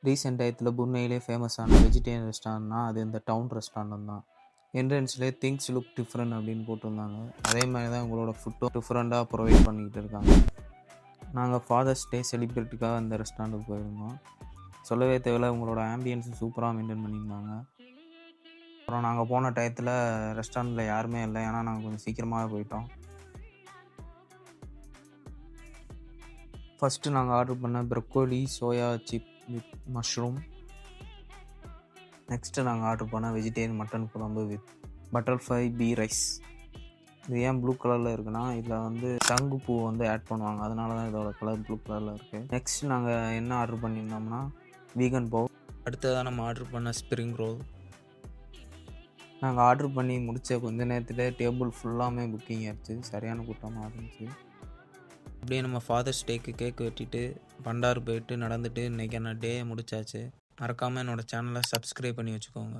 Recent டயத்தில் புர்னேயிலே ஃபேமஸான vegetarian ரெஸ்டாரண்ட்னா அது இந்த டவுன் ரெஸ்டாரண்ட் தான். என்ட்ரன்ஸ்லேயே திங்ஸ் லுக் டிஃப்ரெண்ட் அப்படின்னு போட்டிருந்தாங்க. அதே மாதிரி தான் உங்களோட ஃபுட்டும் டிஃப்ரெண்ட்டாக ப்ரொவைட் பண்ணிக்கிட்டு இருக்காங்க. நாங்கள் ஃபாதர்ஸ் டே செலிப்ரேட்டுக்காக அந்த ரெஸ்டாரண்ட்டுக்கு போயிருந்தோம். சொல்லவே தேவையில்ல, உங்களோட ஆம்பியன்ஸும் சூப்பராக மெயின்டைன் பண்ணியிருந்தாங்க. அப்புறம் நாங்கள் போன டயத்தில் ரெஸ்டாரண்ட்டில் யாருமே இல்லை, ஏன்னா நாங்கள் கொஞ்சம் சீக்கிரமாகவே போயிட்டோம். ஃபஸ்ட்டு நாங்கள் ஆர்டர் பண்ண broccoli soya chip with mushroom. Next நாங்கள் ஆர்டர் பண்ண வெஜிடேரியன் மட்டன் குழம்பு வித் பட்டர்ஃப்ளை பீ ரைஸ். இது ஏன் ப்ளூ கலரில் இருக்குன்னா, இதில் சங்கு பூ ஆட் பண்ணுவாங்க, அதனால தான் இதோட கலர் ப்ளூ கலரில் இருக்குது. நெக்ஸ்ட் நாங்கள் என்ன ஆர்டர் பண்ணியிருந்தோம்னா வீகன் பவுல். அடுத்ததாக நம்ம ஆர்டர் பண்ண ஸ்ப்ரிங் ரோல். நாங்கள் ஆர்டர் பண்ணி முடித்த கொஞ்ச நேரத்தில் டேபிள் ஃபுல்லாமே புக்கிங் ஆகிடுச்சு. சரியான கூட்டமாக இருந்துச்சு. அப்படியே நம்ம ஃபாதர்ஸ் டேக்கு கேக் வெட்டிட்டு பண்டார் போயிட்டு நடந்துட்டு இன்றைக்கான டே முடிச்சாச்சு. மறக்காமல் என்னோடய சேனலை சப்ஸ்கிரைப் பண்ணி வச்சுக்கோங்க.